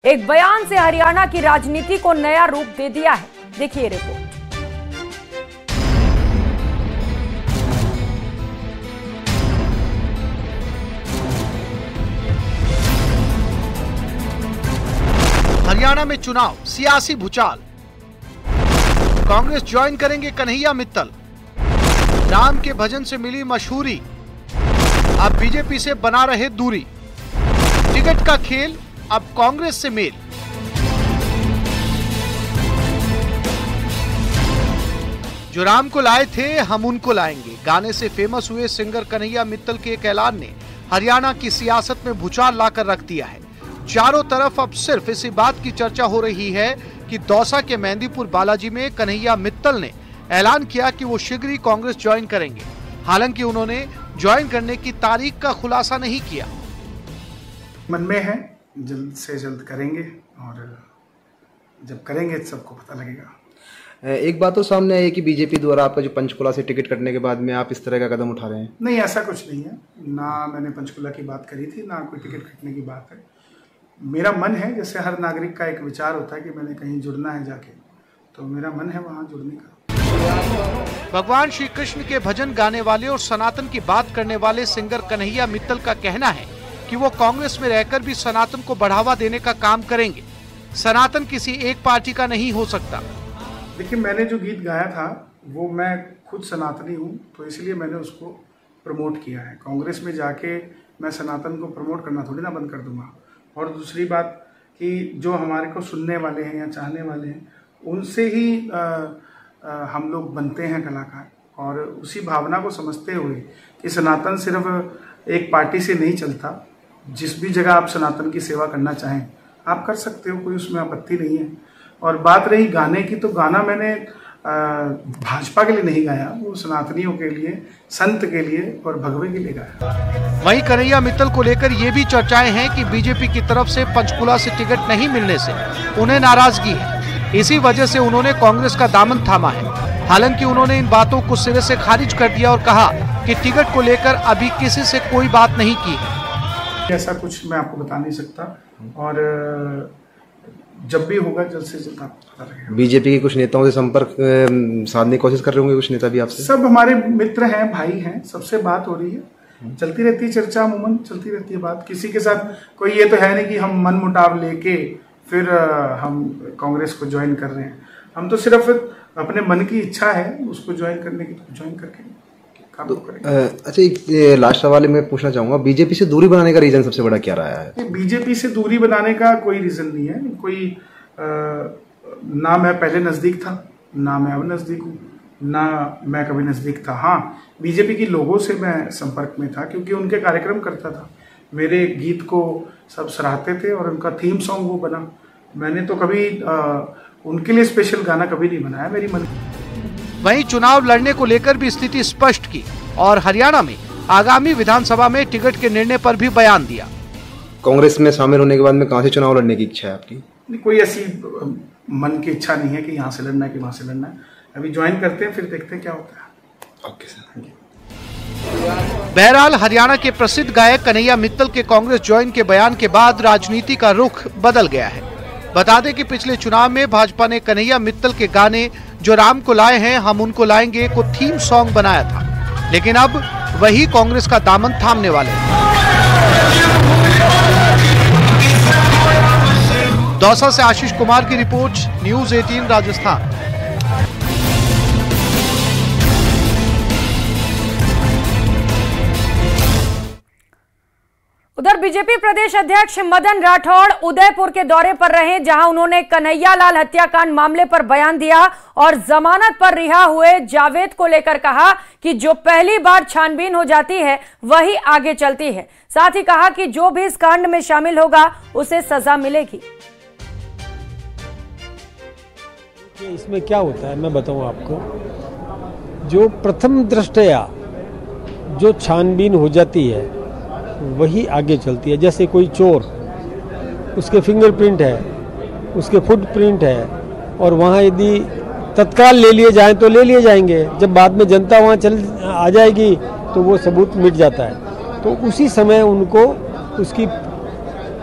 एक बयान से हरियाणा की राजनीति को नया रूप दे दिया है। देखिए रिपोर्ट। हरियाणा में चुनाव, सियासी भूचाल। कांग्रेस ज्वाइन करेंगे कन्हैया मित्तल। राम के भजन से मिली मशहूरी, अब बीजेपी से बना रहे दूरी। टिकट का खेल, अब कांग्रेस से मेल। जो राम को लाए थे हम उनको लाएंगे, गाने से फेमस हुए सिंगर कन्हैया मित्तल के एक ऐलान ने हरियाणा की सियासत में भूचाल लाकर रख दिया है। चारों तरफ अब सिर्फ इसी बात की चर्चा हो रही है कि दौसा के मेहंदीपुर बालाजी में कन्हैया मित्तल ने ऐलान किया कि वो शीघ्र ही कांग्रेस ज्वाइन करेंगे। हालांकि उन्होंने ज्वाइन करने की तारीख का खुलासा नहीं किया। मन में है, जल्द से जल्द करेंगे और जब करेंगे सबको पता लगेगा। एक बात तो सामने आई है कि बीजेपी द्वारा आपका जो पंचकुला से टिकट कटने के बाद में आप इस तरह का कदम उठा रहे हैं। नहीं, ऐसा कुछ नहीं है। ना मैंने पंचकुला की बात करी थी, ना कोई टिकट कटने की बात है। मेरा मन है, जैसे हर नागरिक का एक विचार होता है कि मैंने कहीं जुड़ना है जाके, तो मेरा मन है वहाँ जुड़ने का। भगवान श्री कृष्ण के भजन गाने वाले और सनातन की बात करने वाले सिंगर कन्हैया मित्तल का कहना है कि वो कांग्रेस में रहकर भी सनातन को बढ़ावा देने का काम करेंगे। सनातन किसी एक पार्टी का नहीं हो सकता। देखिए, मैंने जो गीत गाया था वो मैं खुद सनातनी हूँ, तो इसलिए मैंने उसको प्रमोट किया है। कांग्रेस में जाके मैं सनातन को प्रमोट करना थोड़ी ना बंद कर दूंगा। और दूसरी बात कि जो हमारे को सुनने वाले हैं या चाहने वाले हैं, उनसे ही हम लोग बनते हैं कलाकार। और उसी भावना को समझते हुए कि सनातन सिर्फ एक पार्टी से नहीं चलता। जिस भी जगह आप सनातन की सेवा करना चाहें आप कर सकते हो, कोई उसमें आपत्ति नहीं है। और बात रही गाने की, तो गाना मैंने भाजपा के लिए नहीं गाया, वो सनातनियों के लिए, संत के लिए और भगवे के लिए गाया। वहीं कन्हैया मित्तल को लेकर ये भी चर्चाएं हैं कि बीजेपी की तरफ से पंचकुला से टिकट नहीं मिलने से उन्हें नाराजगी है। इसी वजह से उन्होंने कांग्रेस का दामन थामा है। हालांकि उन्होंने इन बातों को सिरे से खारिज कर दिया और कहा कि टिकट को लेकर अभी किसी से कोई बात नहीं की है। ऐसा कुछ मैं आपको बता नहीं सकता, और जब भी होगा जल्द से जल्द आपको पता लगेगा। बीजेपी के कुछ नेताओं से संपर्क साधने की कोशिश कर रहे होंगे कुछ नेता भी आपसे? सब हमारे मित्र हैं, भाई हैं, सबसे बात हो रही है, चलती रहती है चर्चा, अमूमन चलती रहती है बात। किसी के साथ कोई ये तो है नहीं कि हम मन मुटाव लेके फिर हम कांग्रेस को ज्वाइन कर रहे हैं। हम तो सिर्फ अपने मन की इच्छा है उसको ज्वाइन करने की, तो ज्वाइन करके तो, अच्छा, एक लास्ट सवाल मैं पूछना चाहूंगा, बीजेपी से दूरी बनाने का रीजन सबसे बड़ा क्या रहा है? बीजेपी से दूरी बनाने का कोई रीजन नहीं है। कोई ना मैं पहले नजदीक था, ना मैं अब नजदीक हूँ, ना मैं कभी नजदीक था। हाँ, बीजेपी के लोगों से मैं संपर्क में था क्योंकि उनके कार्यक्रम करता था। मेरे गीत को सब सराहते थे और उनका थीम सॉन्ग वो बना। मैंने तो कभी उनके लिए स्पेशल गाना कभी नहीं बनाया, मेरी मन। वहीं चुनाव लड़ने को लेकर भी स्थिति स्पष्ट की और हरियाणा में आगामी विधानसभा में टिकट के निर्णय पर भी बयान दिया। कांग्रेस में शामिल होने के बाद में कहां से चुनाव लड़ने की इच्छा है आपकी? कोई ऐसी मन की इच्छा नहीं है कि यहाँ से लड़ना है कि वहां से लड़ना है। अभी ज्वाइन करते हैं, फिर देखते हैं क्या होता है। Okay sir. बहरहाल हरियाणा के प्रसिद्ध गायक कन्हैया मित्तल के कांग्रेस ज्वाइन के बयान के बाद राजनीति का रुख बदल गया है। बता दें कि पिछले चुनाव में भाजपा ने कन्हैया मित्तल के गाने जो राम को लाए हैं हम उनको लाएंगे को थीम सॉन्ग बनाया था, लेकिन अब वही कांग्रेस का दामन थामने वाले हैं। दौसा से आशीष कुमार की रिपोर्ट, न्यूज़ 18 राजस्थान। उधर बीजेपी प्रदेश अध्यक्ष मदन राठौड़ उदयपुर के दौरे पर रहे, जहां उन्होंने कन्हैया लाल हत्याकांड मामले पर बयान दिया और जमानत पर रिहा हुए जावेद को लेकर कहा कि जो पहली बार छानबीन हो जाती है वही आगे चलती है। साथ ही कहा कि जो भी इस कांड में शामिल होगा उसे सजा मिलेगी। इसमें क्या होता है मैं बताऊं आपको। जो प्रथम दृष्टया जो छानबीन हो जाती है वही आगे चलती है। जैसे कोई चोर, उसके फिंगरप्रिंट है, उसके फुटप्रिंट है, और वहाँ यदि तत्काल ले लिए जाएं तो ले लिए जाएंगे। जब बाद में जनता वहाँ चल आ जाएगी तो वो सबूत मिट जाता है। तो उसी समय उनको उसकी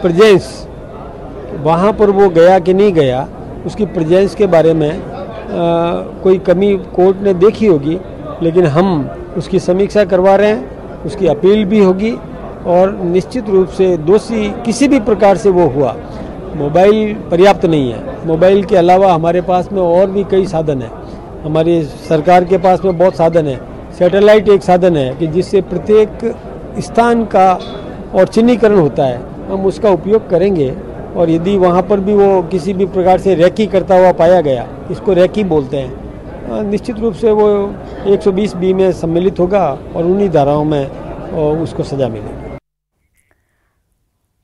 प्रेजेंस वहाँ पर वो गया कि नहीं गया, उसकी प्रेजेंस के बारे में कोई कमी कोर्ट ने देखी होगी, लेकिन हम उसकी समीक्षा करवा रहे हैं, उसकी अपील भी होगी और निश्चित रूप से दोषी किसी भी प्रकार से वो हुआ, मोबाइल पर्याप्त नहीं है। मोबाइल के अलावा हमारे पास में और भी कई साधन हैं, हमारी सरकार के पास में बहुत साधन है। सैटेलाइट एक साधन है कि जिससे प्रत्येक स्थान का और चिन्हीकरण होता है, हम उसका उपयोग करेंगे। और यदि वहाँ पर भी वो किसी भी प्रकार से रैकी करता हुआ पाया गया, इसको रैकी बोलते हैं, निश्चित रूप से वो 120B में सम्मिलित होगा और उन्हीं धाराओं में उसको सजा मिलेगी।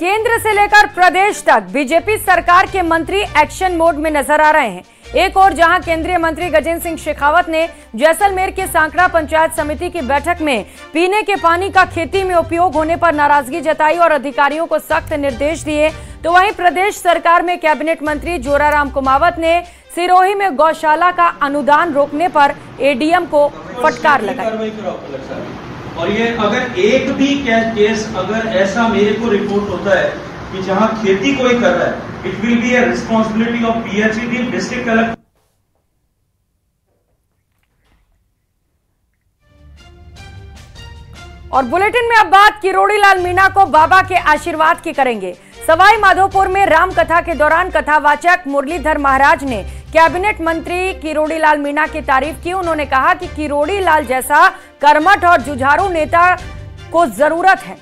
केंद्र से लेकर प्रदेश तक बीजेपी सरकार के मंत्री एक्शन मोड में नजर आ रहे हैं। एक और जहां केंद्रीय मंत्री गजेंद्र सिंह शेखावत ने जैसलमेर के सांकड़ा पंचायत समिति की बैठक में पीने के पानी का खेती में उपयोग होने पर नाराजगी जताई और अधिकारियों को सख्त निर्देश दिए, तो वहीं प्रदेश सरकार में कैबिनेट मंत्री जोराराम कुमावत ने सिरोही में गौशाला का अनुदान रोकने पर एडीएम को फटकार लगाई। और ये अगर एक भी केस अगर ऐसा मेरे को रिपोर्ट होता है कि जहां खेती कोई कर रहा है, it will be a responsibility of PHED, district collector. और बुलेटिन में अब बात किरोड़ी लाल मीणा को बाबा के आशीर्वाद की करेंगे। सवाई माधोपुर में राम कथा के दौरान कथावाचक मुरलीधर महाराज ने कैबिनेट मंत्री किरोड़ी लाल मीणा की तारीफ की। उन्होंने कहा कि किरोड़ी लाल जैसा कर्मठ और जुझारू नेता को जरूरत है,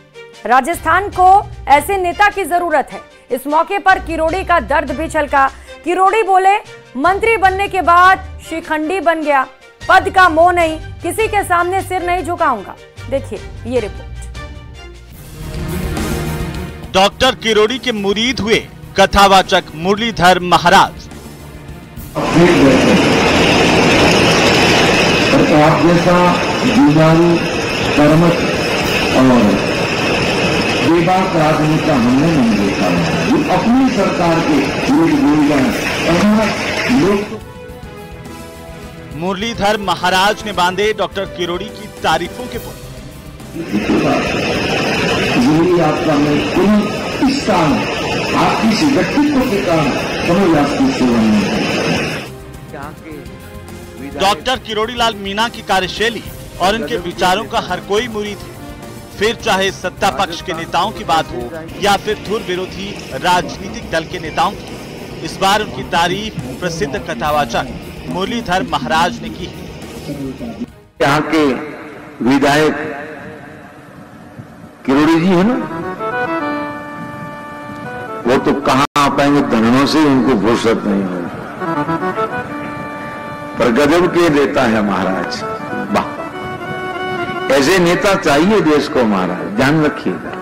राजस्थान को ऐसे नेता की जरूरत है। इस मौके पर किरोड़ी का दर्द भी छलका। किरोड़ी बोले, मंत्री बनने के बाद शिखंडी बन गया, पद का मोह नहीं, किसी के सामने सिर नहीं झुकाऊंगा। देखिए ये रिपोर्ट। डॉक्टर किरोड़ी के मुरीद हुए कथावाचक मुरलीधर महाराज। आप जैसा जुझारू, कर्मठ और बेबाक आदमी का हमने नहीं देखा है। वो अपनी सरकार के लोग बोल गए लोग। मुरलीधर महाराज ने बांधे डॉक्टर किरोड़ी की तारीफों के पुल। यही आपका मैं कोई इस काम आपकी से व्यक्तित्व के कारण समझ आपकी सेवा नहीं। डॉक्टर किरोड़ी लाल मीणा की कार्यशैली और उनके विचारों का हर कोई मुरीद है, फिर चाहे सत्ता पक्ष के नेताओं की बात हो या फिर धुर विरोधी राजनीतिक दल के नेताओं की। इस बार उनकी तारीफ प्रसिद्ध कथावाचक मुरलीधर महाराज ने की। यहाँ के विधायक किरोड़ी जी है ना, वो तो कहाँ आ पाएंगे, धरणों से उनको फुर्सत नहीं है, पर गजब के नेता है महाराज। वाह, ऐसे नेता चाहिए देश को महाराज, ध्यान रखिएगा।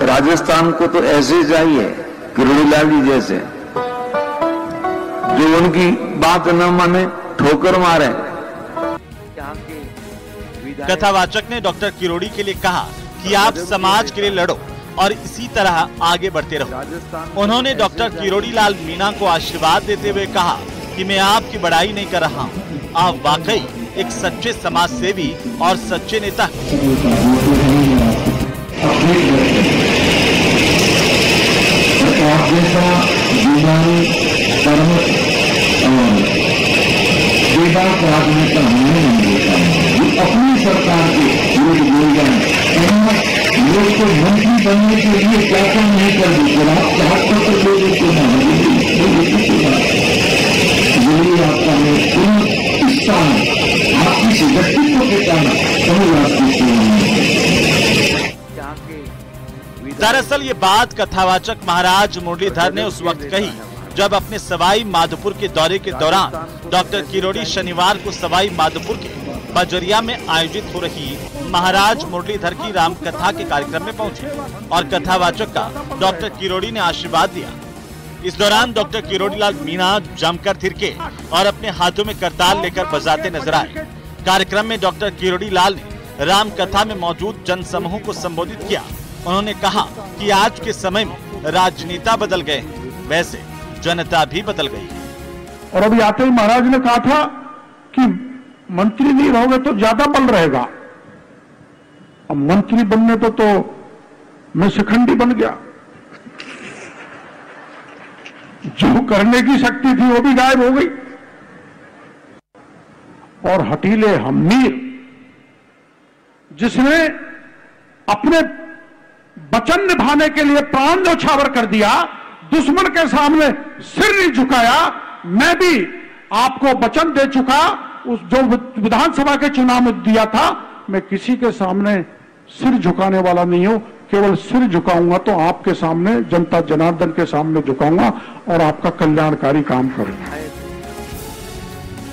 राजस्थान को तो ऐसे चाहिए किरोड़ी लाल जी जैसे, जो उनकी बात न माने, ठोकर मारे। कथावाचक ने डॉक्टर किरोड़ी के लिए कहा कि आप समाज के लिए लड़ो और इसी तरह आगे बढ़ते रहो। उन्होंने डॉक्टर किरोड़ी लाल मीणा को आशीर्वाद देते हुए कहा कि मैं आपकी बड़ाई नहीं कर रहा हूँ, आप वाकई एक सच्चे समाज सेवी और सच्चे नेता हैं। अपनी सरकार के लोग बोल गए लोग को मंत्री बनने के लिए क्या क्या नहीं कर देते, आप चाहते तो लोग उसको यही आपका मैं पूर्ण स्थान आपकी से व्यक्तित्व के कारण समझ आपकी सेवा। दरअसल ये बात कथावाचक महाराज मुरलीधर ने उस वक्त कही जब अपने सवाई माधोपुर के दौरे के दौरान डॉक्टर किरोड़ी शनिवार को सवाई माधोपुर के बजरिया में आयोजित हो रही महाराज मुरलीधर की राम कथा के कार्यक्रम में पहुंचे और कथावाचक का डॉक्टर किरोड़ी ने आशीर्वाद दिया। इस दौरान डॉक्टर किरोड़ी लाल मीणा जमकर थिरके और अपने हाथों में करताल लेकर बजाते नजर आए। कार्यक्रम में डॉक्टर किरोड़ी लाल ने राम कथा में मौजूद जन समूह को संबोधित किया। उन्होंने कहा कि आज के समय में राजनेता बदल गए हैं, वैसे जनता भी बदल गई है। और अभी आते ही महाराज ने कहा था कि मंत्री नहीं रहोगे तो ज्यादा बल रहेगा। अब मंत्री बनने तो मैं शिखंडी बन गया। जो करने की शक्ति थी वो भी गायब हो गई। और हठीले हमनीर जिसने अपने वचन निभाने के लिए प्राण न्यौछावर कर दिया, दुश्मन के सामने सिर नहीं झुकाया। मैं भी आपको वचन दे चुका, उस जो विधानसभा के चुनाव में दिया था, मैं किसी के सामने सिर झुकाने वाला नहीं हूं। केवल सिर झुकाऊंगा तो आपके सामने, जनता जनार्दन के सामने झुकाऊंगा और आपका कल्याणकारी काम करूंगा।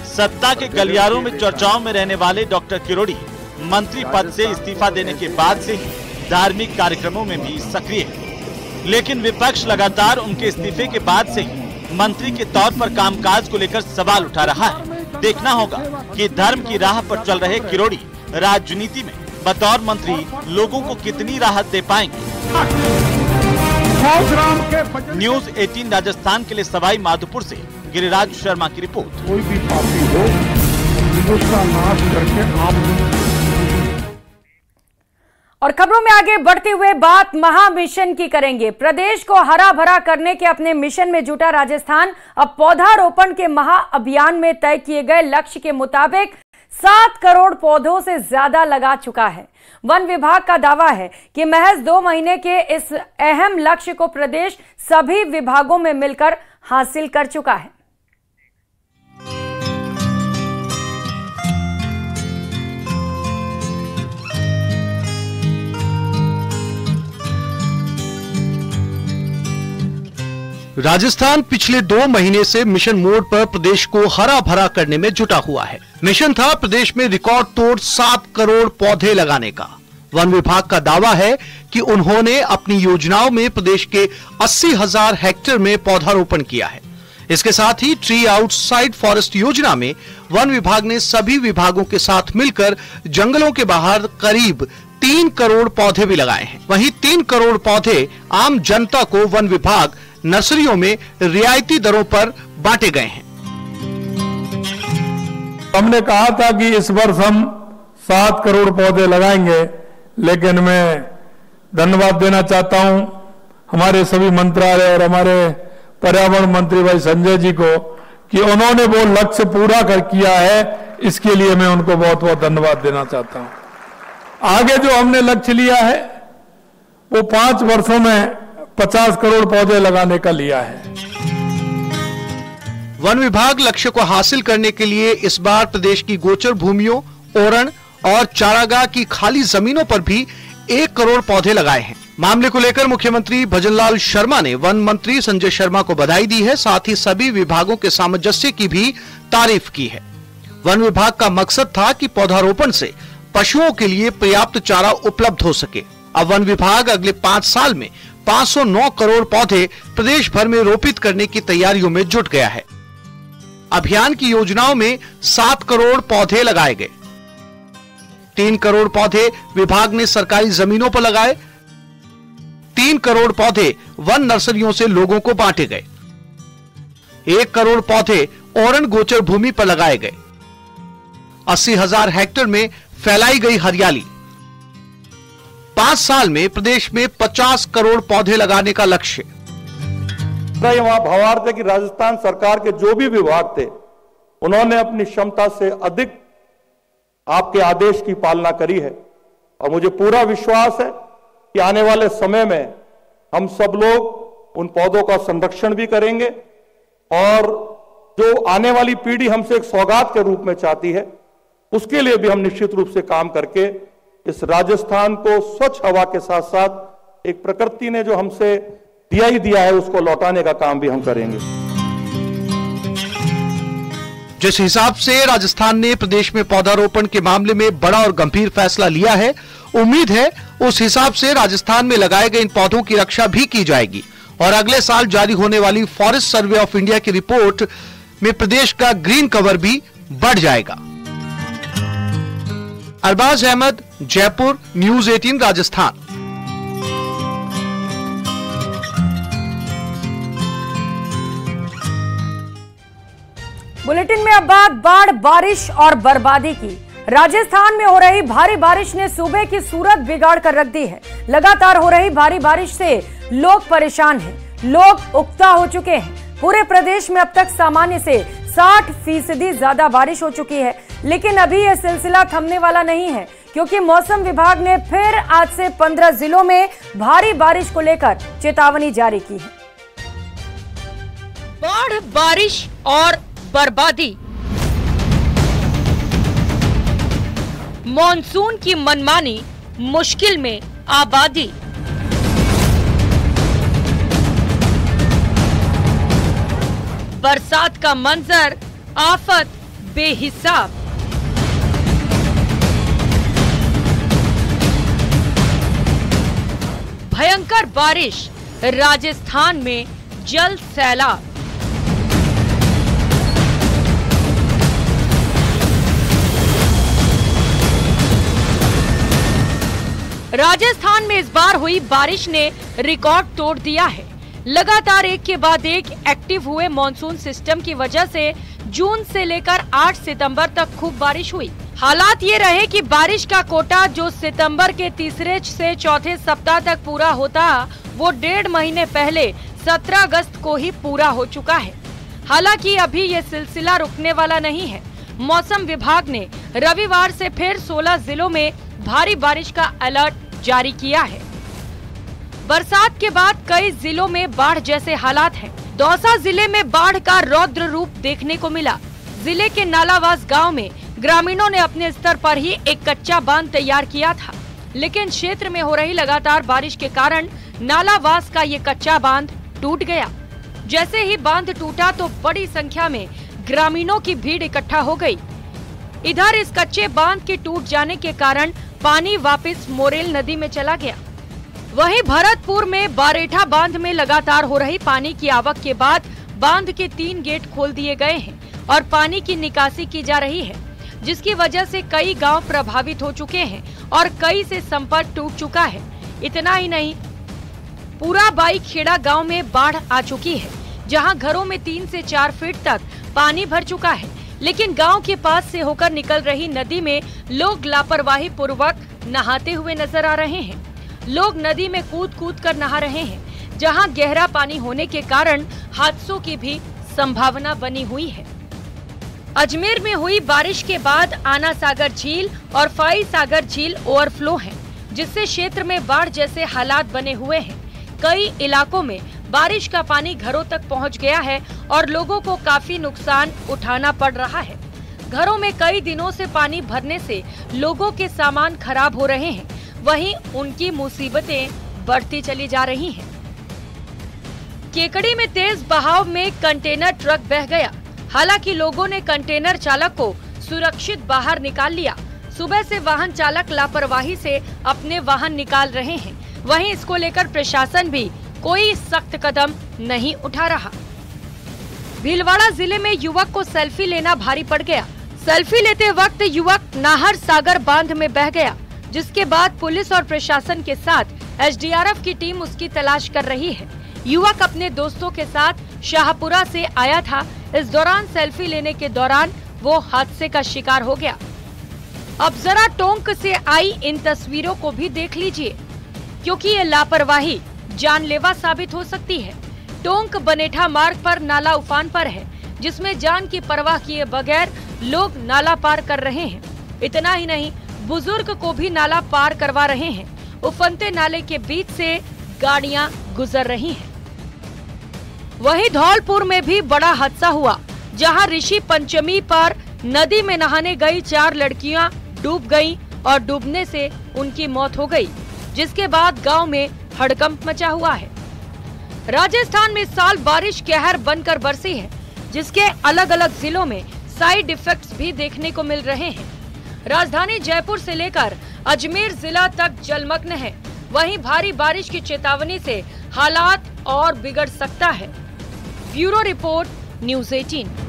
सत्ता के गलियारों में चर्चाओं में रहने वाले डॉक्टर किरोड़ी मंत्री पद से इस्तीफा देने के बाद से ही धार्मिक कार्यक्रमों में भी सक्रिय है, लेकिन विपक्ष लगातार उनके इस्तीफे के बाद से ही मंत्री के तौर पर कामकाज को लेकर सवाल उठा रहा है। देखना होगा कि धर्म की राह पर चल रहे किरोड़ी राजनीति में बतौर मंत्री लोगों को कितनी राहत दे पाएंगे। न्यूज़ 18 राजस्थान के लिए सवाई माधोपुर से गिरिराज शर्मा की रिपोर्ट। कोई भी पापी हो उसका नाश करके आप। और खबरों में आगे बढ़ते हुए बात महा मिशन की करेंगे। प्रदेश को हरा भरा करने के अपने मिशन में जुटा राजस्थान अब पौधारोपण के महा अभियान में तय किए गए लक्ष्य के मुताबिक 7 करोड़ पौधों से ज्यादा लगा चुका है। वन विभाग का दावा है कि महज 2 महीने के इस अहम लक्ष्य को प्रदेश सभी विभागों में मिलकर हासिल कर चुका है। राजस्थान पिछले 2 महीने से मिशन मोड पर प्रदेश को हरा भरा करने में जुटा हुआ है। मिशन था प्रदेश में रिकॉर्ड तोड़ 7 करोड़ पौधे लगाने का। वन विभाग का दावा है कि उन्होंने अपनी योजनाओं में प्रदेश के 80,000 हेक्टेयर में पौधारोपण किया है। इसके साथ ही ट्री आउटसाइड फॉरेस्ट योजना में वन विभाग ने सभी विभागों के साथ मिलकर जंगलों के बाहर करीब 3 करोड़ पौधे भी लगाए हैं। वहीं 3 करोड़ पौधे आम जनता को वन विभाग नर्सरियों में रियायती दरों पर बांटे गए हैं। हमने कहा था कि इस वर्ष हम 7 करोड़ पौधे लगाएंगे, लेकिन मैं धन्यवाद देना चाहता हूं हमारे सभी मंत्रालय और हमारे पर्यावरण मंत्री भाई संजय जी को कि उन्होंने वो लक्ष्य पूरा कर किया है। इसके लिए मैं उनको बहुत बहुत धन्यवाद देना चाहता हूं। आगे जो हमने लक्ष्य लिया है वो 5 वर्षों में 50 करोड़ पौधे लगाने का लिया है। वन विभाग लक्ष्य को हासिल करने के लिए इस बार प्रदेश की गोचर भूमियों, ओरण और चारागाह की खाली जमीनों पर भी 1 करोड़ पौधे लगाए हैं। मामले को लेकर मुख्यमंत्री भजनलाल शर्मा ने वन मंत्री संजय शर्मा को बधाई दी है, साथ ही सभी विभागों के सामंजस्य की भी तारीफ की है। वन विभाग का मकसद था कि पौधारोपण से पशुओं के लिए पर्याप्त चारा उपलब्ध हो सके। अब वन विभाग अगले 5 साल में 509 करोड़ पौधे प्रदेश भर में रोपित करने की तैयारियों में जुट गया है। अभियान की योजनाओं में 7 करोड़ पौधे लगाए गए। 3 करोड़ पौधे विभाग ने सरकारी जमीनों पर लगाए। 3 करोड़ पौधे वन नर्सरियों से लोगों को बांटे गए। 1 करोड़ पौधे ओरण गोचर भूमि पर लगाए गए। 80,000 हेक्टेयर में फैलाई गई हरियाली। 5 साल में प्रदेश में 50 करोड़ पौधे लगाने का लक्ष्य। वहां भावार्थ है कि राजस्थान सरकार के जो भी विभाग थे उन्होंने अपनी क्षमता से अधिक आपके आदेश की पालना करी है और मुझे पूरा विश्वास है कि आने वाले समय में हम सब लोग उन पौधों का संरक्षण भी करेंगे और जो आने वाली पीढ़ी हमसे एक सौगात के रूप में चाहती है उसके लिए भी हम निश्चित रूप से काम करके इस राजस्थान को स्वच्छ हवा के साथ साथ एक प्रकृति ने जो हमसे दिया ही दिया है उसको लौटाने का काम भी हम करेंगे। जिस हिसाब से राजस्थान ने प्रदेश में पौधारोपण के मामले में बड़ा और गंभीर फैसला लिया है, उम्मीद है उस हिसाब से राजस्थान में लगाए गए इन पौधों की रक्षा भी की जाएगी और अगले साल जारी होने वाली फॉरेस्ट सर्वे ऑफ इंडिया की रिपोर्ट में प्रदेश का ग्रीन कवर भी बढ़ जाएगा। अरबाज अहमद, जयपुर, न्यूज़ 18 राजस्थान। बुलेटिन में अब बात बाढ़, बारिश और बर्बादी की। राजस्थान में हो रही भारी बारिश ने सूबे की सूरत बिगाड़ कर रख दी है। लगातार हो रही भारी बारिश से लोग परेशान हैं, लोग उकता हो चुके हैं। पूरे प्रदेश में अब तक सामान्य से 60% ज्यादा बारिश हो चुकी है, लेकिन अभी यह सिलसिला थमने वाला नहीं है, क्योंकि मौसम विभाग ने फिर आज से 15 जिलों में भारी बारिश को लेकर चेतावनी जारी की है। बाढ़, बारिश और बर्बादी, मॉनसून की मनमानी, मुश्किल में आबादी। बरसात का मंजर, आफत बेहिसाब। भयंकर बारिश, राजस्थान में जल सैलाब। राजस्थान में इस बार हुई बारिश ने रिकॉर्ड तोड़ दिया है। लगातार एक के बाद एक एक्टिव हुए मॉनसून सिस्टम की वजह से जून से लेकर 8 सितंबर तक खूब बारिश हुई। हालात ये रहे कि बारिश का कोटा जो सितंबर के तीसरे से चौथे सप्ताह तक पूरा होता, वो 1.5 महीने पहले 17 अगस्त को ही पूरा हो चुका है। हालांकि अभी ये सिलसिला रुकने वाला नहीं है। मौसम विभाग ने रविवार से फिर 16 जिलों में भारी बारिश का अलर्ट जारी किया है। बरसात के बाद कई जिलों में बाढ़ जैसे हालात हैं। दौसा जिले में बाढ़ का रौद्र रूप देखने को मिला। जिले के नालावास गांव में ग्रामीणों ने अपने स्तर पर ही एक कच्चा बांध तैयार किया था, लेकिन क्षेत्र में हो रही लगातार बारिश के कारण नालावास का ये कच्चा बांध टूट गया। जैसे ही बांध टूटा तो बड़ी संख्या में ग्रामीणों की भीड़ इकट्ठा हो गई। इधर इस कच्चे बांध के टूट जाने के कारण पानी वापस मोरेल नदी में चला गया। वहीं भरतपुर में बारेठा बांध में लगातार हो रही पानी की आवक के बाद बांध के 3 गेट खोल दिए गए हैं और पानी की निकासी की जा रही है, जिसकी वजह से कई गांव प्रभावित हो चुके हैं और कई से संपर्क टूट चुका है। इतना ही नहीं, पूरा बाई खेड़ा गांव में बाढ़ आ चुकी है, जहां घरों में 3 से 4 फीट तक पानी भर चुका है। लेकिन गांव के पास से होकर निकल रही नदी में लोग लापरवाही पूर्वक नहाते हुए नजर आ रहे हैं। लोग नदी में कूद कूद कर नहा रहे हैं, जहां गहरा पानी होने के कारण हादसों की भी संभावना बनी हुई है। अजमेर में हुई बारिश के बाद आना सागर झील और फाई सागर झील ओवरफ्लो हैं, जिससे क्षेत्र में बाढ़ जैसे हालात बने हुए हैं। कई इलाकों में बारिश का पानी घरों तक पहुंच गया है और लोगों को काफी नुकसान उठाना पड़ रहा है। घरों में कई दिनों से पानी भरने से लोगों के सामान खराब हो रहे हैं, वहीं उनकी मुसीबतें बढ़ती चली जा रही हैं। केकड़ी में तेज बहाव में कंटेनर ट्रक बह गया। हालांकि लोगों ने कंटेनर चालक को सुरक्षित बाहर निकाल लिया। सुबह से वाहन चालक लापरवाही से अपने वाहन निकाल रहे हैं। वहीं इसको लेकर प्रशासन भी कोई सख्त कदम नहीं उठा रहा। भीलवाड़ा जिले में युवक को सेल्फी लेना भारी पड़ गया। सेल्फी लेते वक्त युवक नाहर सागर बांध में बह गया, जिसके बाद पुलिस और प्रशासन के साथ एसडीआरएफ की टीम उसकी तलाश कर रही है। युवक अपने दोस्तों के साथ शाहपुरा से आया था। इस दौरान सेल्फी लेने के दौरान वो हादसे का शिकार हो गया। अब जरा टोंक से आई इन तस्वीरों को भी देख लीजिए, क्योंकि ये लापरवाही जानलेवा साबित हो सकती है। टोंक बनेठा मार्ग पर नाला उफान पर है, जिसमें जान की परवाह किए बगैर लोग नाला पार कर रहे हैं। इतना ही नहीं, बुजुर्ग को भी नाला पार करवा रहे हैं। उफनते नाले के बीच से गाड़ियां गुजर रही हैं। वहीं धौलपुर में भी बड़ा हादसा हुआ, जहां ऋषि पंचमी पर नदी में नहाने गई 4 लड़कियां डूब गईं और डूबने से उनकी मौत हो गई, जिसके बाद गांव में हड़कंप मचा हुआ है। राजस्थान में इस साल बारिश कहर बनकर बरसी है, जिसके अलग अलग जिलों में साइड इफेक्ट्स भी देखने को मिल रहे हैं। राजधानी जयपुर से लेकर अजमेर जिला तक जलमग्न है। वहीं भारी बारिश की चेतावनी से हालात और बिगड़ सकता है। Bureau report, news 18।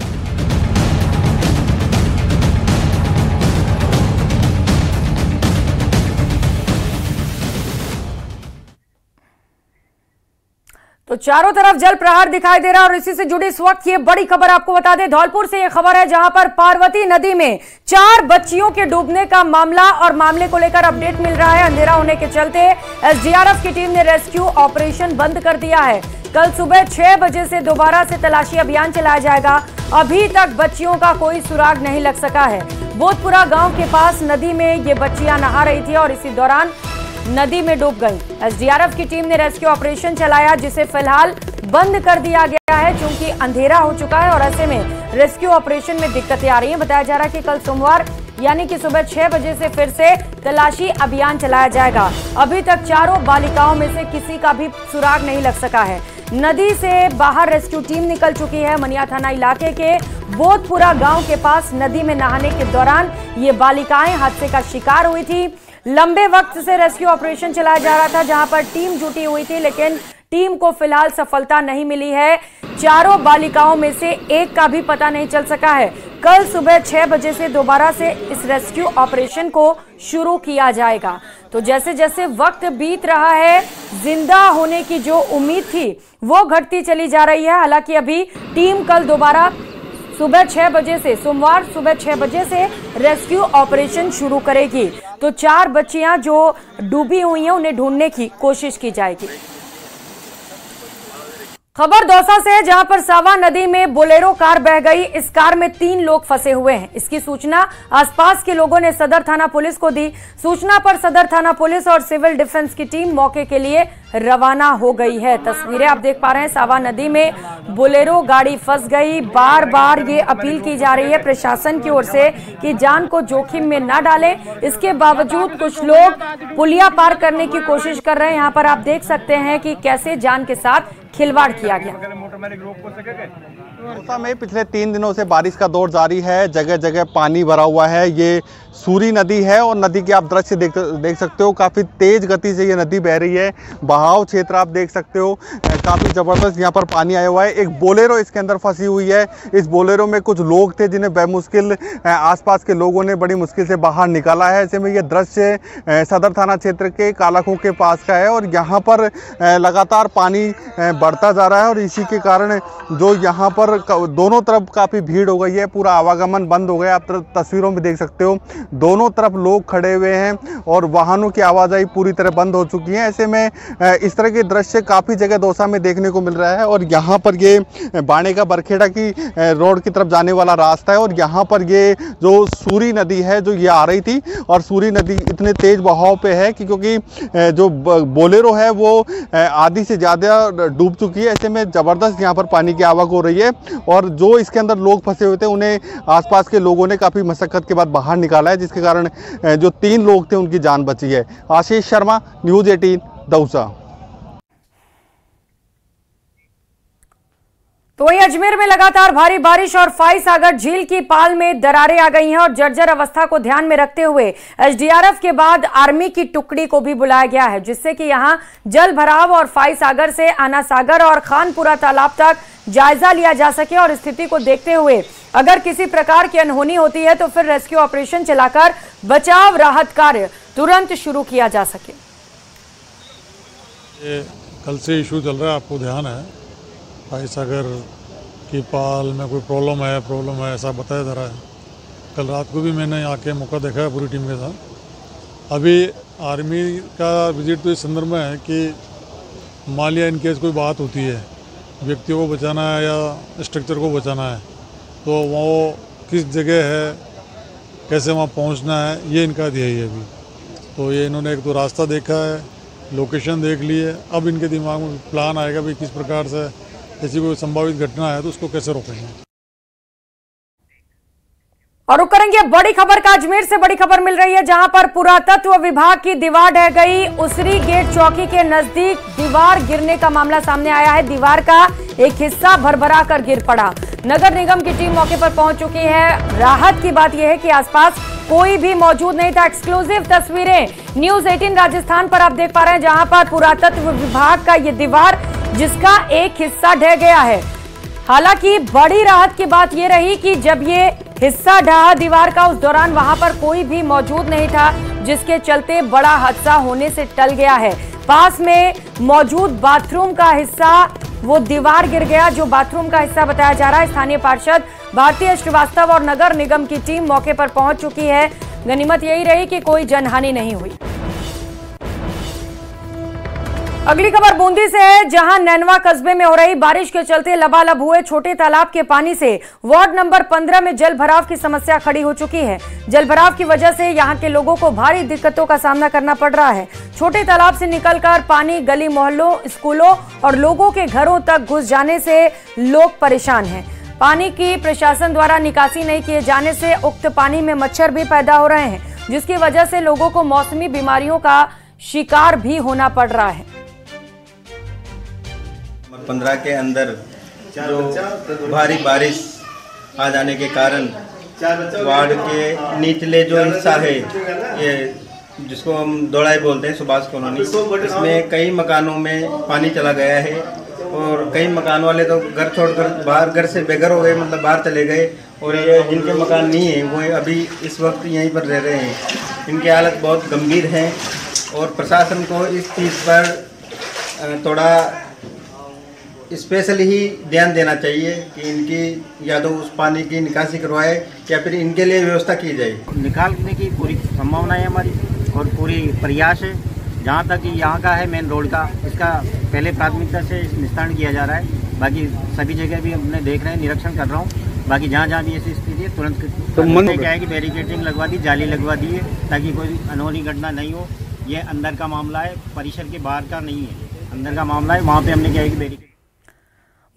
तो चारों तरफ जल प्रहार दिखाई दे रहा है और इसी से जुड़ी इस वक्त ये बड़ी खबर आपको बता दें। धौलपुर से ये खबर है, जहां पर पार्वती नदी में 4 बच्चियों के डूबने का मामला और मामले को लेकर अपडेट मिल रहा है। अंधेरा होने के चलते एसडीआरएफ की टीम ने रेस्क्यू ऑपरेशन बंद कर दिया है। कल सुबह 6 बजे से दोबारा से तलाशी अभियान चलाया जाएगा। अभी तक बच्चियों का कोई सुराग नहीं लग सका है। बोधपुरा गांव के पास नदी में ये बच्चियां नहा रही थी और इसी दौरान नदी में डूब गई। एसडीआरएफ की टीम ने रेस्क्यू ऑपरेशन चलाया, जिसे फिलहाल बंद कर दिया गया है क्योंकि अंधेरा हो चुका है और ऐसे में रेस्क्यू ऑपरेशन में दिक्कतें आ रही हैं। बताया जा रहा है कि कल सोमवार यानी कि सुबह 6 बजे से फिर से तलाशी अभियान चलाया जाएगा। अभी तक चारों बालिकाओं में से किसी का भी सुराग नहीं लग सका है। नदी से बाहर रेस्क्यू टीम निकल चुकी है। मनिया थाना इलाके के बोधपुरा गांव के पास नदी में नहाने के दौरान ये बालिकाएं हादसे का शिकार हुई थी। लंबे वक्त से रेस्क्यू ऑपरेशन चलाया जा रहा था, जहां पर टीम जुटी हुई थी, लेकिन टीम को फिलहाल सफलता नहीं मिली है। चारों बालिकाओं में से एक का भी पता नहीं चल सका है। कल सुबह 6 बजे से दोबारा से इस रेस्क्यू ऑपरेशन को शुरू किया जाएगा। तो जैसे जैसे वक्त बीत रहा है, जिंदा होने की जो उम्मीद थी वो घटती चली जा रही है। हालांकि अभी टीम कल दोबारा सुबह 6 बजे से, सोमवार सुबह 6 बजे से रेस्क्यू ऑपरेशन शुरू करेगी। तो 4 बच्चियां जो डूबी हुई हैं उन्हें ढूंढने की कोशिश की जाएगी। खबर दौसा से है, जहां पर सावा नदी में बोलेरो कार बह गई। इस कार में 3 लोग फंसे हुए हैं। इसकी सूचना आसपास के लोगों ने सदर थाना पुलिस को दी। सूचना पर सदर थाना पुलिस और सिविल डिफेंस की टीम मौके के लिए रवाना हो गई है। तस्वीरें आप देख पा रहे हैं, सावा नदी में बोलेरो गाड़ी फंस गई। बार बार ये अपील की जा रही है प्रशासन की ओर से कि जान को जोखिम में न डालें। इसके बावजूद कुछ लोग पुलिया पार करने की कोशिश कर रहे हैं। यहाँ पर आप देख सकते हैं कि कैसे जान के साथ खिलवाड़ किया गया। दौसा में पिछले 3 दिनों से बारिश का दौर जारी है। जगह जगह पानी भरा हुआ है। ये सूरी नदी है और नदी के आप दृश्य देख सकते हो। काफ़ी तेज गति से ये नदी बह रही है। बहाव क्षेत्र आप देख सकते हो, काफ़ी ज़बरदस्त यहाँ पर पानी आया हुआ है। एक बोलेरो इसके अंदर फंसी हुई है। इस बोलेरो में कुछ लोग थे जिन्हें बेमुश्किल आसपास के लोगों ने बड़ी मुश्किल से बाहर निकाला है। ऐसे में ये दृश्य सदर थाना क्षेत्र के कालाखू के पास का है और यहाँ पर लगातार पानी बढ़ता जा रहा है और इसी के कारण जो यहाँ पर दोनों तरफ काफ़ी भीड़ हो गई है। पूरा आवागमन बंद हो गया। आप तस्वीरों में देख सकते हो, दोनों तरफ लोग खड़े हुए हैं और वाहनों की आवाजाही पूरी तरह बंद हो चुकी है। ऐसे में इस तरह के दृश्य काफ़ी जगह दौसा में देखने को मिल रहा है। और यहाँ पर ये बाणे का बरखेड़ा की रोड की तरफ जाने वाला रास्ता है और यहाँ पर ये जो सूरी नदी है जो ये आ रही थी और सूरी नदी इतने तेज बहाव पे है कि क्योंकि जो बोलेरो है वो आधी से ज़्यादा डूब चुकी है। ऐसे में ज़बरदस्त यहाँ पर पानी की आवक हो रही है और जो इसके अंदर लोग फंसे हुए थे उन्हें आसपास के लोगों ने काफ़ी मशक्कत के बाद बाहर निकाला है, जिसके कारण जो 3 लोग थे उनकी जान बची है। आशीष शर्मा, न्यूज़ 18 दौसा। तो वही अजमेर में लगातार भारी बारिश और फाई सागर झील की पाल में दरारें आ गई हैं और जर्जर अवस्था को ध्यान में रखते हुए एसडीआरएफ के बाद आर्मी की टुकड़ी को भी बुलाया गया है, जिससे कि यहां जल भराव और फाई सागर से आना सागर और खानपुरा तालाब तक जायजा लिया जा सके और स्थिति को देखते हुए अगर किसी प्रकार की अनहोनी होती है तो फिर रेस्क्यू ऑपरेशन चलाकर बचाव राहत कार्य तुरंत शुरू किया जा सके। कल से इशू चल रहा है, आपको ध्यान है, फाई सागर की पाल में कोई प्रॉब्लम है ऐसा बताया जा रहा है। कल रात को भी मैंने आके मौका देखा है पूरी टीम के साथ। अभी आर्मी का विजिट तो इस संदर्भ में है कि मान लिया इन केस कोई बात होती है, व्यक्तियों को बचाना है या स्ट्रक्चर को बचाना है, तो वो किस जगह है, कैसे वहाँ पहुँचना है, ये इनका ध्येय है। अभी तो ये इन्होंने एक तो रास्ता देखा है, लोकेशन देख ली है। अब इनके दिमाग में प्लान आएगा भी किस प्रकार से ऐसी कोई संभावित घटना है तो उसको कैसे रोकेंगे। और रुक करेंगे बड़ी खबर का। अजमेर से बड़ी खबर मिल रही है, जहां पर पुरातत्व विभाग की दीवार ढह गई। उसरी गेट चौकी के नजदीक दीवार गिरने का मामला सामने आया है। दीवार का एक हिस्सा भरभरा कर गिर पड़ा। नगर निगम की टीम मौके पर पहुंच चुकी है। राहत की बात यह है कि आसपास कोई भी मौजूद नहीं था। एक्सक्लूसिव तस्वीरें न्यूज़ 18 राजस्थान पर आप देख पा रहे हैं, जहां पर पुरातत्व विभाग का ये दीवार जिसका एक हिस्सा ढह गया है। हालांकि बड़ी राहत की बात यह रही कि जब ये हिस्सा ढहा दीवार का, उस दौरान वहां पर कोई भी मौजूद नहीं था, जिसके चलते बड़ा हादसा होने से टल गया है। पास में मौजूद बाथरूम का हिस्सा वो दीवार गिर गया, जो बाथरूम का हिस्सा बताया जा रहा है। स्थानीय पार्षद भारतीय श्रीवास्तव और नगर निगम की टीम मौके पर पहुंच चुकी है। गनीमत यही रही कि कोई जनहानि नहीं हुई। अगली खबर बूंदी से है, जहां नैनवा कस्बे में हो रही बारिश के चलते लबालब हुए छोटे तालाब के पानी से वार्ड नंबर 15 में जल भराव की समस्या खड़ी हो चुकी है। जल भराव की वजह से यहां के लोगों को भारी दिक्कतों का सामना करना पड़ रहा है। छोटे तालाब से निकलकर पानी गली मोहल्लों, स्कूलों और लोगों के घरों तक घुस जाने से लोग परेशान हैं। पानी की प्रशासन द्वारा निकासी नहीं किए जाने से उक्त पानी में मच्छर भी पैदा हो रहे हैं, जिसकी वजह से लोगों को मौसमी बीमारियों का शिकार भी होना पड़ रहा है। 15 के अंदर जो भारी बारिश आ जाने के कारण वार्ड के निचले जो हिस्सा है, ये जिसको हम दोड़ाई बोलते हैं, सुभाष कॉलोनी, इसमें कई मकानों में पानी चला गया है और कई मकान वाले तो घर छोड़कर बाहर, घर से बेघर हो गए, मतलब बाहर चले गए। और ये जिनके मकान नहीं है वो अभी इस वक्त यहीं पर रह रहे हैं। इनकी हालत बहुत गंभीर है और प्रशासन को इस चीज़ पर थोड़ा स्पेशल ही ध्यान देना चाहिए कि इनकी या तो उस पानी की निकासी करवाए या फिर इनके लिए व्यवस्था की जाए। निकालने की पूरी संभावना है हमारी और पूरी प्रयास है। जहाँ तक यहाँ का है मेन रोड का, इसका पहले प्राथमिकता से निस्तारण किया जा रहा है। बाकी सभी जगह भी हमने देख रहे हैं, निरीक्षण कर रहा हूँ। बाकी जहाँ जहाँ भी ऐसी स्थिति है तुरंत क्या है कि बैरिकेडिंग लगवा दी, जाली लगवा दी है ताकि कोई अनहोनी घटना नहीं हो। ये अंदर का मामला है, परिसर के बाहर का नहीं है, अंदर का मामला है। वहाँ पे हमने क्या है कि बैरिकेड।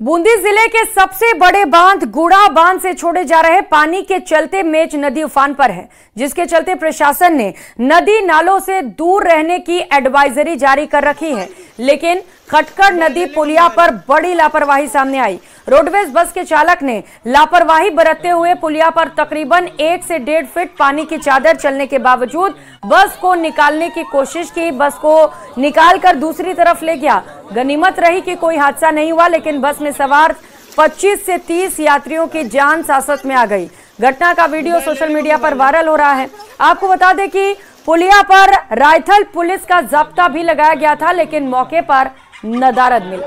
बूंदी जिले के सबसे बड़े बांध गुड़ा बांध से छोड़े जा रहे पानी के चलते मेच नदी उफान पर है, जिसके चलते प्रशासन ने नदी नालों से दूर रहने की एडवाइजरी जारी कर रखी है। लेकिन खटकड़ नदी पुलिया पर बड़ी लापरवाही सामने आई। रोडवेज बस के चालक ने लापरवाही बरतते हुए पुलिया पर तकरीबन 1 से 1.5 फीट पानी की चादर चलने के बावजूद बस को निकालने की कोशिश की। बस को निकालकर दूसरी तरफ ले गया। गनीमत रही कि कोई हादसा नहीं हुआ, लेकिन बस में सवार 25 से 30 यात्रियों की जान सासत में आ गई। घटना का वीडियो सोशल मीडिया पर वायरल हो रहा है। आपको बता दें कि पुलिया पर रायथल पुलिस का जब्ता भी लगाया गया था, लेकिन मौके पर नदारद मिला।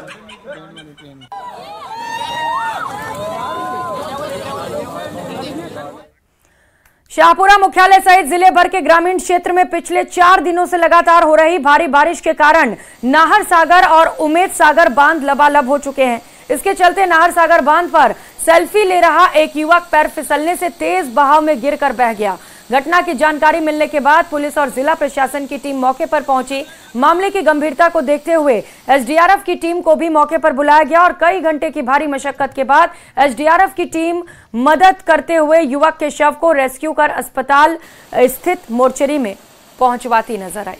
शाहपुरा मुख्यालय सहित जिले भर के ग्रामीण क्षेत्र में पिछले 4 दिनों से लगातार हो रही भारी बारिश के कारण नाहर सागर और उमेद सागर बांध लबालब हो चुके हैं। इसके चलते नाहर सागर बांध पर सेल्फी ले रहा एक युवक पैर फिसलने से तेज बहाव में गिरकर बह गया। घटना की जानकारी मिलने के बाद पुलिस और जिला प्रशासन की टीम मौके पर पहुंची। मामले की गंभीरता को देखते हुए एसडीआरएफ की टीम को भी मौके पर बुलाया गया और कई घंटे की भारी मशक्कत के बाद एसडीआरएफ की टीम मदद करते हुए युवक के शव को रेस्क्यू कर अस्पताल स्थित मोर्चरी में पहुंचवाती नजर आई।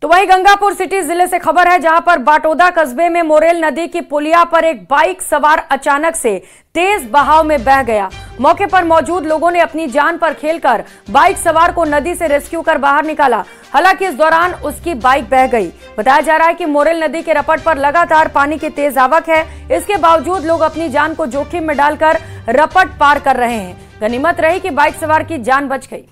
तो वहीं गंगापुर सिटी जिले से खबर है, जहां पर बाटोदा कस्बे में मोरेल नदी की पुलिया पर एक बाइक सवार अचानक से तेज बहाव में बह गया। मौके पर मौजूद लोगों ने अपनी जान पर खेलकर बाइक सवार को नदी से रेस्क्यू कर बाहर निकाला। हालांकि इस दौरान उसकी बाइक बह गई। बताया जा रहा है कि मोरेल नदी के रपट पर लगातार पानी की तेज आवक है। इसके बावजूद लोग अपनी जान को जोखिम में डालकर रपट पार कर रहे हैं। गनीमत रही कि बाइक सवार की जान बच गई।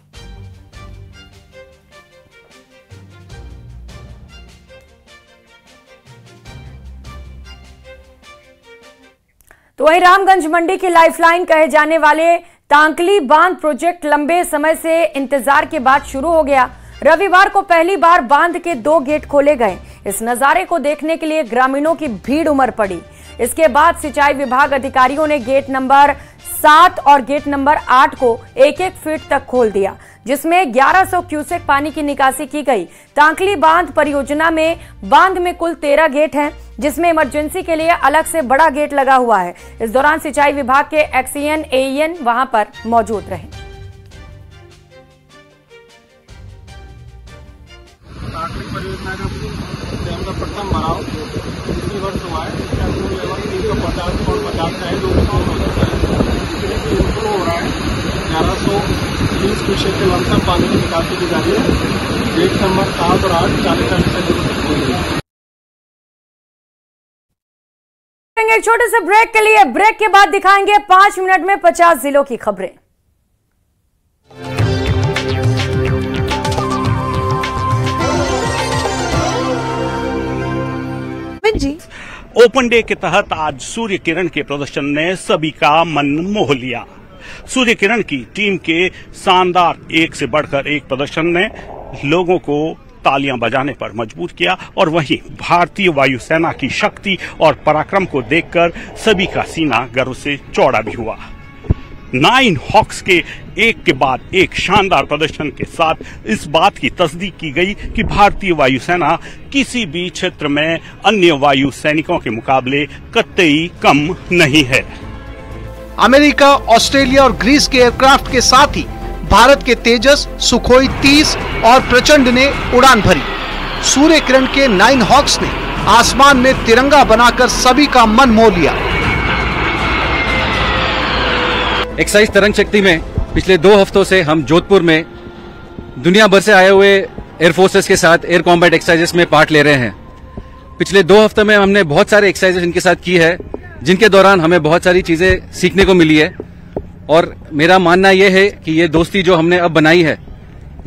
तो वहीं रामगंज मंडी की लाइफलाइन कहे जाने वाले तांकली बांध प्रोजेक्ट लंबे समय से इंतजार के बाद शुरू हो गया। रविवार को पहली बार बांध के 2 गेट खोले गए। इस नजारे को देखने के लिए ग्रामीणों की भीड़ उमड़ पड़ी। इसके बाद सिंचाई विभाग अधिकारियों ने गेट नंबर 7 और गेट नंबर 8 को 1-1 फीट तक खोल दिया, जिसमें 1100 क्यूसेक पानी की निकासी की गई। तांकली बांध परियोजना में बांध में कुल 13 गेट हैं, जिसमें इमरजेंसी के लिए अलग से बड़ा गेट लगा हुआ है। इस दौरान सिंचाई विभाग के एक्सीएन एईएन वहां पर मौजूद रहे। परियोजना का प्रथम भराव पिछले वर्ष हुआ है। इसका लेवल 350 और 50 का है, 2 हो जाता है। इसलिए इम्प्रूव हो रहा है। 1120 क्यूसेक के लमसम पानी की निकासी की जा रही है। गेट नंबर 7 और 8 40% एक छोटे से ब्रेक के लिए। ब्रेक के बाद दिखाएंगे 5 मिनट में 50 जिलों की खबरें। जी ओपन डे के तहत आज सूर्य किरण के प्रदर्शन ने सभी का मन मोह लिया। सूर्य किरण की टीम के शानदार एक से बढ़कर एक प्रदर्शन ने लोगों को तालियां बजाने पर मजबूर किया और वहीं भारतीय वायुसेना की शक्ति और पराक्रम को देखकर सभी का सीना गर्व से चौड़ा भी हुआ। 9 हॉक्स के एक के बाद एक शानदार प्रदर्शन के साथ इस बात की तस्दीक की गई कि भारतीय वायुसेना किसी भी क्षेत्र में अन्य वायु सैनिकों के मुकाबले कतई कम नहीं है। अमेरिका, ऑस्ट्रेलिया और ग्रीस के एयरक्राफ्ट के साथ ही भारत के तेजस, सुखोई 30 और प्रचंड ने उड़ान भरी। सूर्य किरण के 9 हॉक्स ने आसमान में तिरंगा बनाकर सभी का मन मोह लिया। एक्साइज तरंग शक्ति में पिछले 2 हफ्तों से हम जोधपुर में दुनिया भर से आए हुए एयरफोर्सेस के साथ एयर कॉम्बैट एक्सरसाइजेस में पार्ट ले रहे हैं। पिछले 2 हफ्तों में हमने बहुत सारे एक्सरसाइजेस इनके साथ की है, जिनके दौरान हमें बहुत सारी चीजें सीखने को मिली है और मेरा मानना यह है कि ये दोस्ती जो हमने अब बनाई है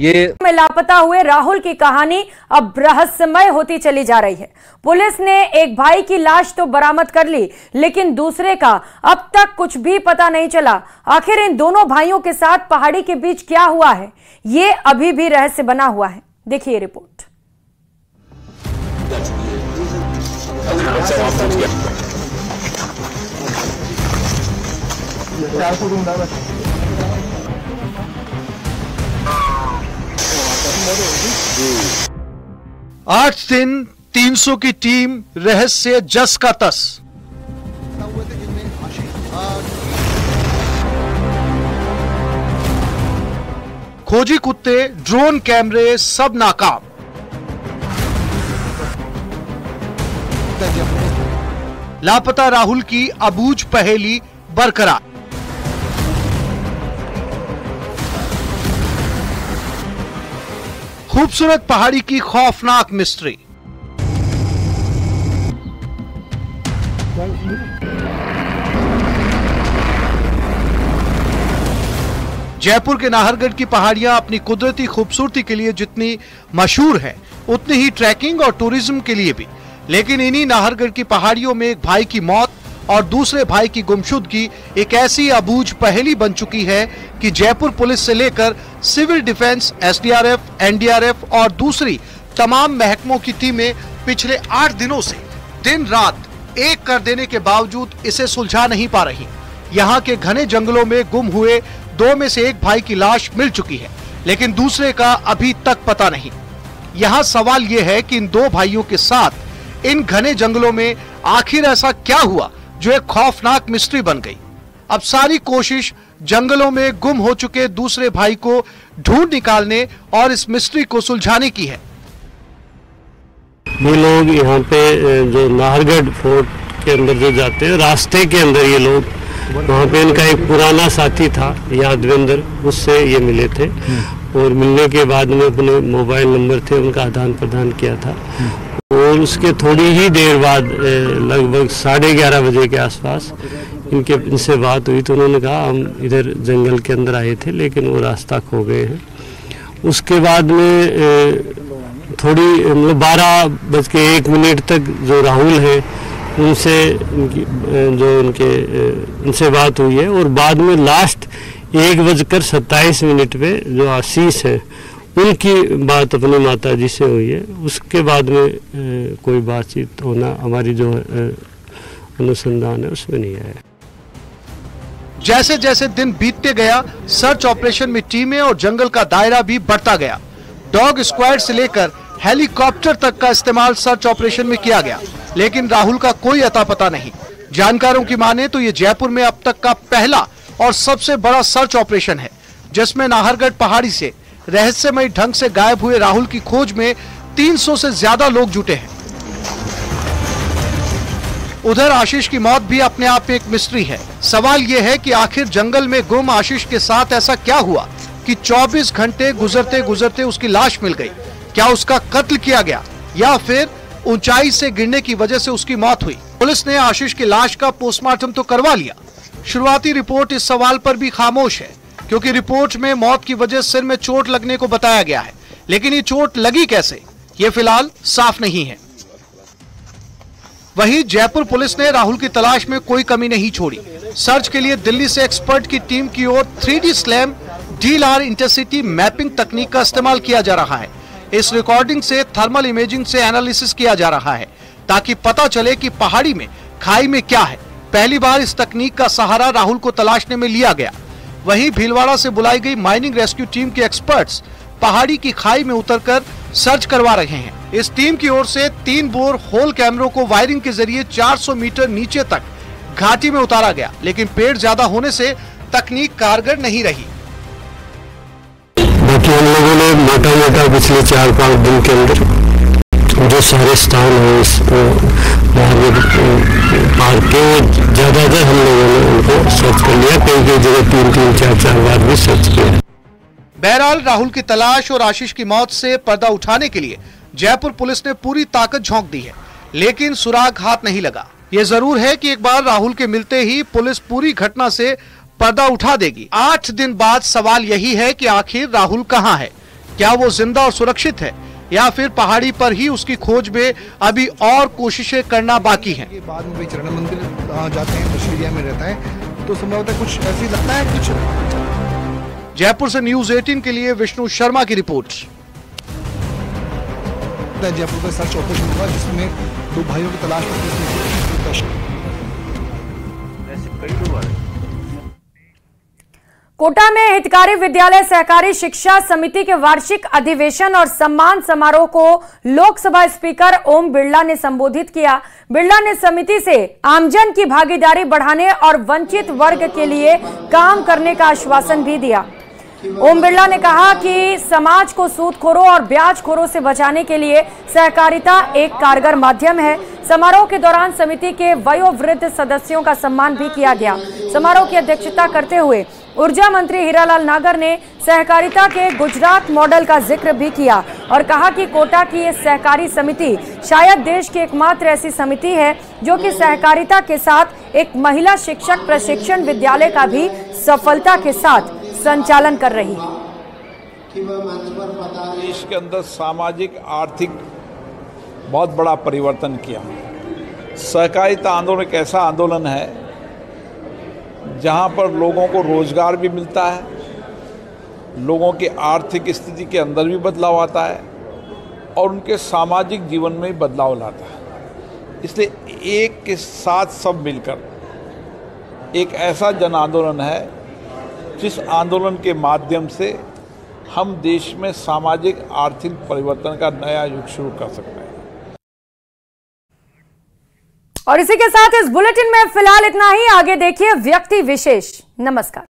ये में लापता हुए राहुल की कहानी अब रहस्यमय होती चली जा रही है। पुलिस ने एक भाई की लाश तो बरामद कर ली, लेकिन दूसरे का अब तक कुछ भी पता नहीं चला। आखिर इन दोनों भाइयों के साथ पहाड़ी के बीच क्या हुआ है, ये अभी भी रहस्य बना हुआ है। देखिए रिपोर्ट। आठ दिन 300 की टीम रहस्य जस का तस। खोजी कुत्ते, ड्रोन कैमरे सब नाकाम। लापता राहुल की अबूझ पहेली बरकरार। खूबसूरत पहाड़ी की खौफनाक मिस्ट्री। जयपुर के नाहरगढ़ की पहाड़ियां अपनी कुदरती खूबसूरती के लिए जितनी मशहूर है, उतनी ही ट्रैकिंग और टूरिज्म के लिए भी। लेकिन इन्हीं नाहरगढ़ की पहाड़ियों में एक भाई की मौत और दूसरे भाई की गुमशुदगी एक ऐसी अबूझ पहेली बन चुकी है कि जयपुर पुलिस से लेकर सिविल डिफेंस, एसडीआरएफ, एनडीआरएफ और दूसरी तमाम महकमों की टीमें पिछले 8 दिनों से दिन रात एक कर देने के बावजूद इसे सुलझा नहीं पा रही। यहाँ के घने जंगलों में गुम हुए 2 में से एक भाई की लाश मिल चुकी है, लेकिन दूसरे का अभी तक पता नहीं। यहाँ सवाल ये है कि इन 2 भाइयों के साथ इन घने जंगलों में आखिर ऐसा क्या हुआ जो एक खौफनाक मिस्ट्री बन गई। अब सारी कोशिश जंगलों में गुम हो चुके दूसरे भाई को ढूंढ निकालने और इस मिस्ट्री को सुलझाने की है। ये लोग यहाँ पे जो नाहरगढ़ फोर्ट के अंदर जो जाते हैं, रास्ते के अंदर ये लोग, वहाँ पे इनका एक पुराना साथी था यादवेंद्र, उससे ये मिले थे और मिलने के बाद में अपने मोबाइल नंबर थे उनका आदान प्रदान किया था। और उसके थोड़ी ही देर बाद लगभग 11:30 बजे के आसपास इनसे बात हुई, तो उन्होंने कहा हम इधर जंगल के अंदर आए थे लेकिन वो रास्ता खो गए हैं। उसके बाद में थोड़ी मतलब 12:01 तक जो राहुल है उनसे उनसे बात हुई है और बाद में लास्ट 1:27 पे जो आशीष है उनकी बात अपनी माता जी से हुई है। उसके बाद में कोई बातचीत होना हमारी जो अनुसंधान है उसमें नहीं आया। जैसे जैसे दिन बीतते गया, सर्च ऑपरेशन में टीमें और जंगल का दायरा भी बढ़ता गया। डॉग स्क्वाड से लेकर हेलीकॉप्टर तक का इस्तेमाल सर्च ऑपरेशन में किया गया, लेकिन राहुल का कोई अता पता नहीं। जानकारों की माने तो ये जयपुर में अब तक का पहला और सबसे बड़ा सर्च ऑपरेशन है, जिसमें नाहरगढ़ पहाड़ी से रहस्यमय ढंग से गायब हुए राहुल की खोज में 300 से ज्यादा लोग जुटे हैं। उधर आशीष की मौत भी अपने आप में एक मिस्ट्री है। सवाल यह है कि आखिर जंगल में गुम आशीष के साथ ऐसा क्या हुआ कि 24 घंटे गुजरते गुजरते उसकी लाश मिल गई। क्या उसका कत्ल किया गया या फिर ऊंचाई से गिरने की वजह से उसकी मौत हुई? पुलिस ने आशीष की लाश का पोस्टमार्टम तो करवा लिया। शुरुआती रिपोर्ट इस सवाल पर भी खामोश है, क्योंकि रिपोर्ट में मौत की वजह सिर में चोट लगने को बताया गया है, लेकिन ये चोट लगी कैसे, ये फिलहाल साफ नहीं है। वहीं जयपुर पुलिस ने राहुल की तलाश में कोई कमी नहीं छोड़ी। सर्च के लिए दिल्ली से एक्सपर्ट की टीम की ओर 3D slam DLR intercity mapping तकनीक का इस्तेमाल किया जा रहा है। इस रिकॉर्डिंग से थर्मल इमेजिंग से एनालिसिस किया जा रहा है ताकि पता चले कि पहाड़ी में खाई में क्या है। पहली बार इस तकनीक का सहारा राहुल को तलाशने में लिया गया। वहीं भीलवाड़ा से बुलाई गई माइनिंग रेस्क्यू टीम के एक्सपर्ट्स पहाड़ी की खाई में उतरकर सर्च करवा रहे हैं। इस टीम की ओर से 3 बोर होल कैमरों को वायरिंग के जरिए 400 मीटर नीचे तक घाटी में उतारा गया, लेकिन पेड़ ज्यादा होने से तकनीक कारगर नहीं रही। बाकी हम लोगों ने मोटा पिछले 4-5 दिन के अंदर जो सारे स्थान है इसको पार्क के ज्यादातर हम लोगों ने उनको सर्च कर लिया। कई जगह 3-3, 4-4 बार भी सर्च किया। बहरहाल राहुल की तलाश और आशीष की मौत से पर्दा उठाने के लिए जयपुर पुलिस ने पूरी ताकत झोंक दी है, लेकिन सुराग हाथ नहीं लगा। ये जरूर है कि एक बार राहुल के मिलते ही पुलिस पूरी घटना से पर्दा उठा देगी। 8 दिन बाद सवाल यही है कि आखिर राहुल कहां है? क्या वो जिंदा और सुरक्षित है या फिर पहाड़ी पर ही उसकी खोज में अभी और कोशिशें करना बाकी है? बाद में चरण मंदिर जाते हैं, दशहरिया में रहता है, तो संभवतः कुछ ऐसी लगता है कुछ। जयपुर से न्यूज़ 18 के लिए विष्णु शर्मा की रिपोर्ट। जयपुर में सर्च ऑपरेशन हुआ जिसमें 2 भाइयों की तलाश कोटा में हितकारी विद्यालय सहकारी शिक्षा समिति के वार्षिक अधिवेशन और सम्मान समारोह को लोकसभा स्पीकर ओम बिरला ने संबोधित किया। बिरला ने समिति से आमजन की भागीदारी बढ़ाने और वंचित वर्ग के लिए काम करने का आश्वासन भी दिया। ओम बिरला ने कहा कि समाज को सूदखोरों और ब्याजखोरों से बचाने के लिए सहकारिता एक कारगर माध्यम है। समारोह के दौरान समिति के वयोवृद्ध सदस्यों का सम्मान भी किया गया। समारोह की अध्यक्षता करते हुए ऊर्जा मंत्री हीरालाल नागर ने सहकारिता के गुजरात मॉडल का जिक्र भी किया और कहा कि कोटा की ये सहकारी समिति शायद देश की एकमात्र ऐसी समिति है जो कि सहकारिता के साथ एक महिला शिक्षक प्रशिक्षण विद्यालय का भी सफलता के साथ संचालन कर रही है। देश के अंदर सामाजिक आर्थिक बहुत बड़ा परिवर्तन किया। सहकारिता आंदोलन एक ऐसा आंदोलन है जहां पर लोगों को रोजगार भी मिलता है, लोगों की आर्थिक स्थिति के अंदर भी बदलाव आता है और उनके सामाजिक जीवन में भी बदलाव लाता है। इसलिए एक के साथ सब मिलकर एक ऐसा जन आंदोलन है जिस आंदोलन के माध्यम से हम देश में सामाजिक आर्थिक परिवर्तन का नया युग शुरू कर सकते हैं। और इसी के साथ इस बुलेटिन में फिलहाल इतना ही। आगे देखिए व्यक्ति विशेष। नमस्कार।